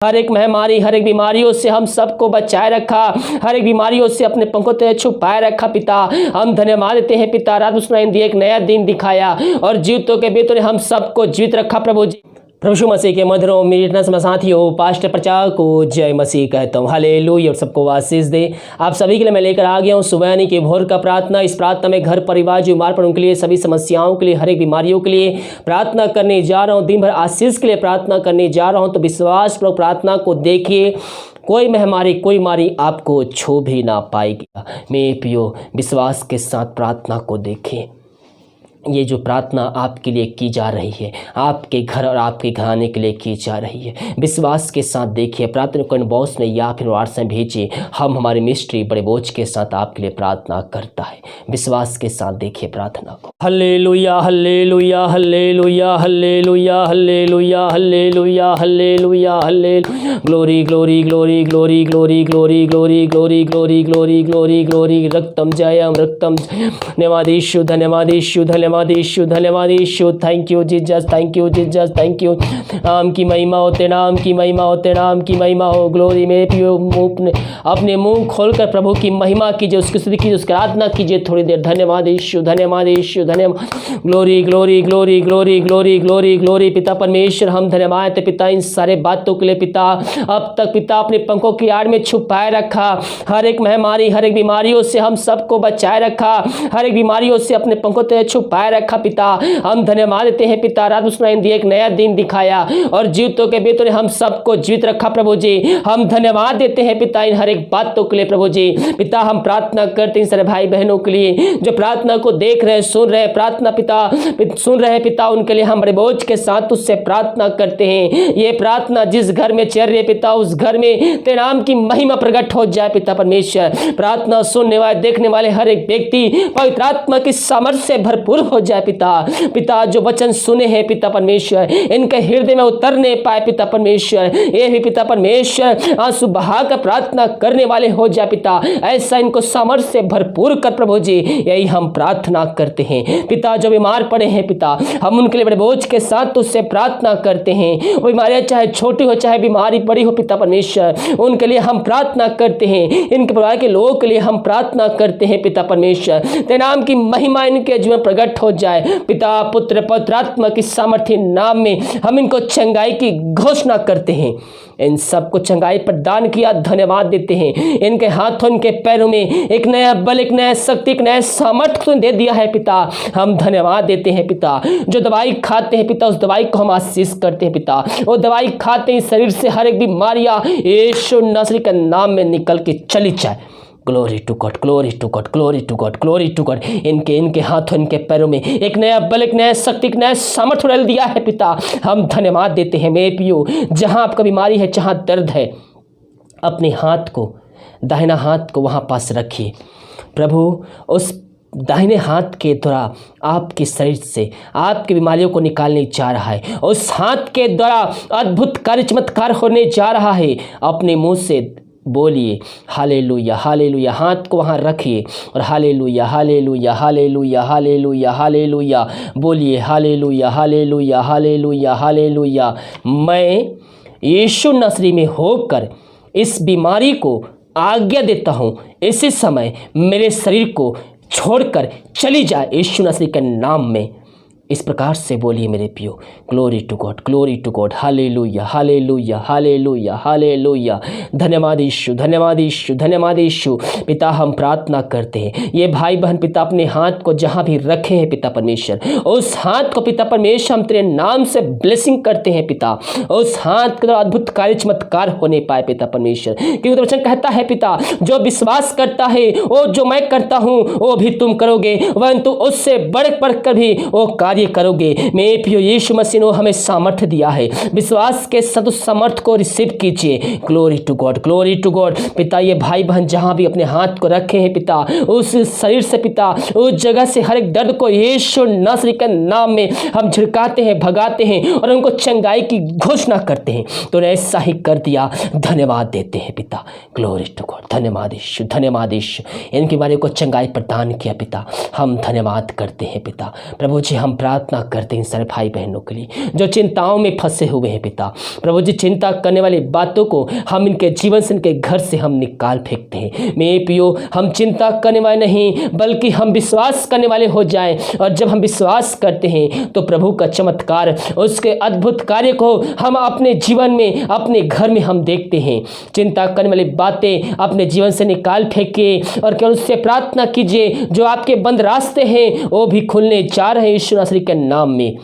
हर एक महामारी, हर एक बीमारियों से हम सबको बचाए रखा, हर एक बीमारियों से अपने पंखों तले छुपाए रखा पिता। हम धन्यवाद देते हैं पिता, रात में सुनाई दी, एक नया दिन दिखाया और जीवितों के बीच हम सबको जीवित रखा प्रभु जी। प्रभु यीशु मसीह के मधुरों मेरे साथियों, पास्टर प्रचार को जय मसीह कहता हूँ, हालेलुया, और सबको आशीष दे। आप सभी के लिए मैं लेकर आ गया हूँ सुबह यानी कि भोर का प्रार्थना। इस प्रार्थना में घर परिवार जो बीमार पर उनके लिए, सभी समस्याओं के लिए, हर एक बीमारियों के लिए प्रार्थना करने जा रहा हूँ। दिन भर आशीष के लिए प्रार्थना करने जा रहा हूँ। तो विश्वास पूर्वक प्रार्थना को देखिए, कोई महामारी, कोई बीमारी आपको छू भी ना पाएगी। मेरे प्रियो, विश्वास के साथ प्रार्थना को देखें। ये जो प्रार्थना आपके लिए की जा रही है, आपके घर और आपके घराने के लिए की जा रही है, विश्वास के साथ देखिए। प्रार्थना को इनबॉक्स में या फिर व्हाट्सएप में भेजिए। हम हमारे मिस्ट्री बड़े बोझ के साथ आपके लिए प्रार्थना करता है। विश्वास के साथ देखिए प्रार्थना को। Hallelujah, hallelujah, hallelujah, hallelujah, hallelujah, hallelujah, hallelujah, hallelujah. Glory, glory, glory, glory, glory, glory, glory, glory, glory, glory, glory, glory. रक्तम जयम, रक्तम। धन्यवाद यीशु, धन्यवाद यीशु, धन्यवाद यीशु, धन्यवाद Yeshu. Thank you Jesus, thank you Jesus, thank you. नाम की महिमा होते, नाम की महिमा होते, नाम की महिमा हो। ग्लोरी में अपने मुंह खोलकर प्रभु की महिमा कीजिए, उसकी स्तुति कीजिए, उसकी आराधना कीजिए थोड़ी देर। धन्यवाद यीशु, धन्यवाद यीशु, धन्यवाद। Glory, glory, glory, glory, glory, glory, glory. पिता परमेश्वर, हम धन्यवाद है पिता इन सारे बातों के लिए पिता। अब तक पिता अपने पंखों की आड़ में छुपाए रखा, हर एक महामारी, हर एक बीमारियों से हम सबको बचाए रखा, हर एक बीमारियों से अपने पंखों तले छुपाए रखा पिता। हम धन्यवाद देते हैं पिता, रात में सुनाई दी, एक नया दिन दिखाया और जीवितों के बीच हम सबको जीवित रखा प्रभु जी। हम धन्यवाद देते हैं पिता इन हर एक बातों के लिए प्रभु जी। पिता हम प्रार्थना करते हैं सारे भाई बहनों के लिए जो प्रार्थना को देख रहे हैं, सुन रहे हैं, प्रार्थना पिता सुन रहे हैं पिता, उनके लिए हम बड़े बोझ के साथ उससे प्रार्थना करते हैं। ये प्रार्थना जिस घर में चल रही है पिता, उस घर में तेरे नाम की महिमा प्रकट हो जाए पिता परमेश्वर। प्रार्थना सुनने वाले, देखने वाले हर एक व्यक्ति पवित्र आत्मा की सामर्थ्य से भरपूर हो जाए पिता। पिता जो वचन सुने हैं पिता परमेश्वर, इनके हृदय में उतरने पाए पिता परमेश्वर। ये भी पिता परमेश्वर आंसू बहाकर प्रार्थना करने वाले हो जाए पिता। ऐसा इनको सामर्थ्य से भरपूर कर प्रभु जी, यही हम प्रार्थना करते हैं पिता। जो बीमार पड़े हैं पिता, हम उनके लिए बड़े बोझ के साथ उससे प्रार्थना करते हैं। वो बीमारियां चाहे छोटी हो चाहे बीमारी बड़ी हो पिता परमेश्वर, उनके लिए हम प्रार्थना करते हैं। इनके परिवार के लोगों के लिए हम प्रार्थना करते हैं पिता परमेश्वर। तेरे नाम की महिमा इनके जीवन प्रकट हो जाए पिता। पुत्र पवित्र आत्मा की सामर्थ्य नाम में हम इनको चंगाई की घोषणा करते हैं। इन सबको चंगाई प्रदान किया, धन्यवाद देते हैं। इनके हाथों, इनके पैरों में एक नया बल, एक नया शक्ति, एक नया सामर्थ्य दे दिया है पिता। हम धन्यवाद देते हैं पिता। जो दवाई खाते हैं पिता, उस दवाई को हम आशीष करते हैं पिता। वो दवाई खाते हैं, शरीर से हर एक बीमारियां यीशु नासरी के नाम में निकल के चली जाए। Glory to God, glory to God, glory to God, glory to God. इनके हाथों, इनके पैरों में एक नया बल, एक नया शक्ति, एक नया सामर्थ्य डाल दिया है पिता। हम धन्यवाद देते हैं मेरे प्रियो। जहां आपका बीमारी है, जहां दर्द है, अपने हाथ को, दाहिना हाथ को वहां पास रखिए। प्रभु उस दाहिने हाथ के द्वारा आपके शरीर से आपकी बीमारियों को निकालने जा रहा है। उस हाथ के द्वारा अद्भुत कार्य, चमत्कार होने जा रहा है। अपने मुंह से बोलिए हालेलुया, हालेलुया। हाथ को वहाँ रखिए और hallelujah, hallelujah, hallelujah, hallelujah, hallelujah बोलिए। Hallelujah, hallelujah, hallelujah, hallelujah. मैं यीशु नासरी में होकर इस बीमारी को आज्ञा देता हूँ, इसी समय मेरे शरीर को छोड़कर चली जाए यीशु नासरी के नाम में। इस प्रकार से बोलिए मेरे प्रियो। Glory to God, glory to God. Hallelujah, hallelujah, hallelujah, hallelujah. धन्यवाद यीशु, धन्यवाद यीशु, धन्यवाद यीशु। पिता हम प्रार्थना करते हैं, ये भाई बहन पिता अपने हाथ को जहाँ भी रखे हैं पिता परमेश्वर, उस हाथ को पिता परमेश्वर हम तेरे नाम से ब्लेसिंग करते हैं पिता। उस हाथ के द्वारा अद्भुत कार्य, चमत्कार होने पाए पिता परमेश्वर। क्योंकि तो वचन कहता है पिता, जो विश्वास करता है वो जो मैं करता हूँ वो भी तुम करोगे, परंतु उससे बढ़ कर भी वो कार्य करोगे। मेरे प्रिय यीशु मसीह ने हमें सामर्थ्य दिया है, विश्वास के साथ उस सामर्थ्य को रिसीव कीजिए। Glory to God, glory to God. पिता ये भाई बहन जहां भी अपने हाथ को रखे हैं पिता, उस शरीर से पिता, उस जगह से हर एक दर्द को यीशु नासरी के नाम में हम झिड़काते हैं, भगाते हैं और उनको चंगाई की घोषणा करते हैं। तो ऐसा ही कर दिया, धन्यवाद देते हैं पिता। Glory to God. धन्यवाद यीशु, धन्यवाद यीशु। इनके बारे को चंगाई प्रदान किया पिता, हम धन्यवाद करते हैं पिता। प्रभु जी हम प्रार्थना करते हैं सारे भाई बहनों के लिए जो चिंताओं में फंसे हुए हैं पिता। प्रभु जी, चिंता करने वाली बातों को हम इनके जीवन से, इनके घर से हम निकाल फेंकते हैं। मेरे पियो, हम चिंता करने वाले नहीं बल्कि हम विश्वास करने वाले हो जाएं, और जब हम विश्वास करते हैं तो प्रभु का चमत्कार, उसके अद्भुत कार्य को हम अपने जीवन में, अपने घर में हम देखते हैं। चिंता करने वाली बातें अपने जीवन से निकाल फेंके और केवल उससे प्रार्थना कीजिए, जो आपके बंद रास्ते हैं वो भी खुलने जा रहे हैं यीशु मसीह के नाम में।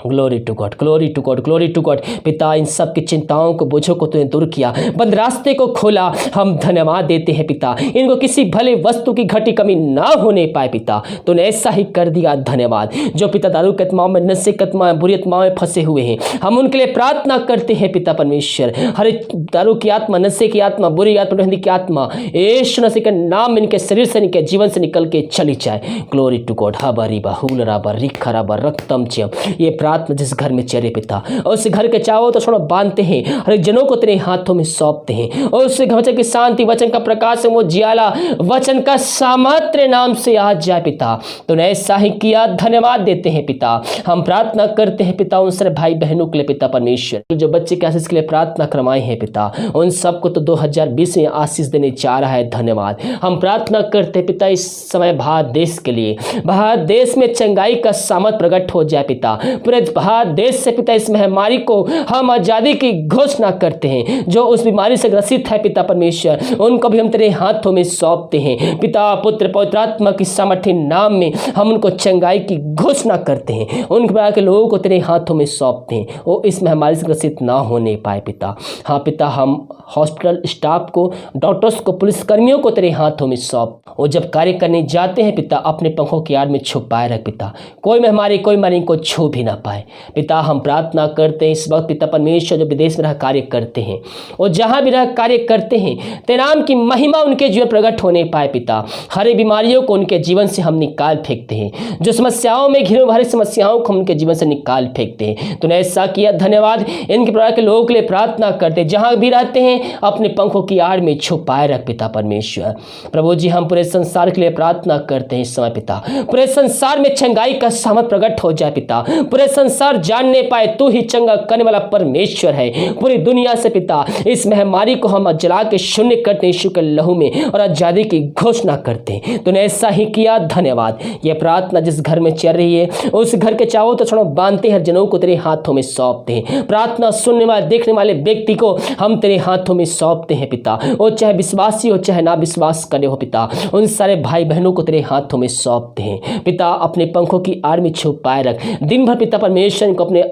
Glory to God, glory to God, glory to God. पिता, इन सब की चिंताओं को, बोझों को तूने दूर किया, बंद रास्ते को खोला, हम धन्यवाद देते हैं पिता। इनको किसी भले वस्तु की घटी कमी ना होने पाए पिता, तूने ऐसा ही कर दिया, धन्यवाद। जो पिता दारू के आत्माओं में, नशे के आत्माओं में, बुरी आत्माओं में फंसे हुए हैं, हम उनके लिए प्रार्थना करते हैं पिता परमेश्वर। हर दारू की आत्मा, नशे की आत्मा, बुरी आत्मा, की आत्मा यीशु मसीह के नाम में इनके शरीर से, इनके जीवन से निकल के चली जाए। Glory to God. हबरी बाहुल राबर रिखराबर रक्तम चियम। ये प्रार्थना जिस घर में चेहरे पिता, और उस घर के चावों तो छोड़ो बांधते हैं, हर एक जनों को तेरे हाथों में सौंपते हैं, और उस वचन की शांति, वचन का प्रकाश, वो जियाला, वचन का सामर्थ्य नाम से आ जाए पिता। तूने ऐसा ही किया, धन्यवाद देते हैं पिता। हम प्रार्थना करते हैं पिता उन सारे भाई बहनों के लिए पिता परमेश्वर, जो बच्चे के आशीष के लिए प्रार्थना करवाए हैं पिता, उन सबको तो 2020 में आशीष देने जा रहा है, धन्यवाद। हम प्रार्थना करते हैं पिता इस समय भारत देश के लिए, भारत देश में चंगाई का सामर्थ प्रकट हो जाए पिता। पूरे भारत देश से पिता इस महामारी को हम आजादी की घोषणा करते हैं। जो उस बीमारी से ग्रसित है पिता परमेश्वर, उनको भी हम तेरे हाथों में सौंपते हैं पिता। पुत्र पवित्र आत्मा की सामर्थ्य नाम में हम उनको चंगाई की घोषणा करते हैं, उन के लोगों को तेरे हाथों में सौंपते हैं, वो इस महामारी से ग्रसित ना होने पाए पिता। हाँ पिता, हम हॉस्पिटल स्टाफ को, डॉक्टर्स को, पुलिसकर्मियों को तेरे हाथों में सौंप, वो जब कार्य करने जाते हैं पिता, अपने पंखों की आड़ में छुपाए रख पिता, कोई महामारी, कोई मरीज को छू भी ना पाए पिता। हम प्रार्थना करते हैं इस वक्त पिता परमेश्वर, जो विदेश में रह कार्य करते हैं और जहां भी रह कार्य करते हैं, तेरे नाम की महिमा उनके जीवन प्रकट होने पाए पिता। हर बीमारियों को उनके जीवन से हम निकाल फेंकते हैं, जो समस्याओं में घिरे भरी समस्याओं को हम उनके जीवन से निकाल फेंकते हैं। तूने ऐसा किया, धन्यवाद। इनके परिवार के लोगों के लिए प्रार्थना करते हैं, जहां भी रहते हैं अपने पंखों की आड़ में छुपाए रख पिता परमेश्वर। प्रभु जी, हम पूरे संसार के लिए प्रार्थना करते हैं इस समय पिता, पूरे संसार में चंगाई का सामर्थ प्रकट हो जाए पिता। पूरे संसार जानने पाए तू ही चंगा करने वाला परमेश्वर है। पूरी दुनिया से पिता इस महामारी को हम जला के शून्य करते हैं यीशु के लहू में, और आजादी की घोषणा करते हैं। तूने ऐसा ही किया, धन्यवाद। ये प्रार्थना जिस घर में चल रही है, उस घर के चावों तो छोड़ो बांधते हैं, हर जनों को तेरे हाथों में सौंपते हैं। प्रार्थना सुनने वाले, देखने वाले व्यक्ति को हम तेरे हाथों में सौंपते हैं पिता, वो चाहे विश्वासी हो चाहे ना विश्वास करे हो पिता, उन सारे भाई बहनों को तेरे हाथों में सौंपते हैं पिता। अपने पंखों की आड़ में छुपाए रख दिन भर पिता परमेश्वर को, अपने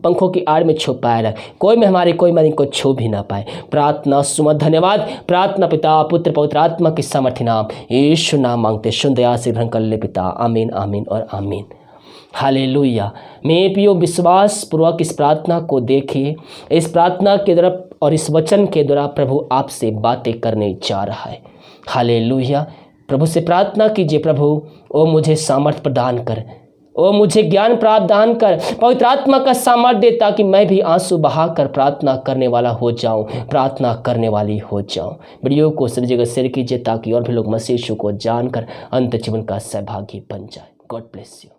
पंखों की आड़ में छुपाए रख, कोई में हमारे कोई मरीज को छू भी ना पाए। प्रार्थना सुमत, धन्यवाद। प्रार्थना पिता पुत्र पवित्र आत्मा की सामर्थ्य नाम यीशु नाम मांगते, शुद्ध दया से ग्रहण कर ले पिता। आमीन, आमीन और आमीन। हालेलुया। मैं पियो विश्वास पूर्वक इस प्रार्थना को देखिए। इस प्रार्थना के द्वारा और इस वचन के द्वारा प्रभु आपसे बातें करने जा रहा है। हालेलुया। प्रभु से प्रार्थना कीजिए, प्रभु ओ मुझे सामर्थ प्रदान कर, ओ मुझे ज्ञान प्राप्त कर, पवित्र आत्मा का सामर्थ्य दे, ताकि मैं भी आंसू बहाकर प्रार्थना करने वाला हो जाऊं, प्रार्थना करने वाली हो जाऊं। वीडियो को सभी जगह शेयर कीजिए, ताकि और भी लोग मसीह यीशु को जानकर अंत जीवन का सहभागी बन जाए। God bless you.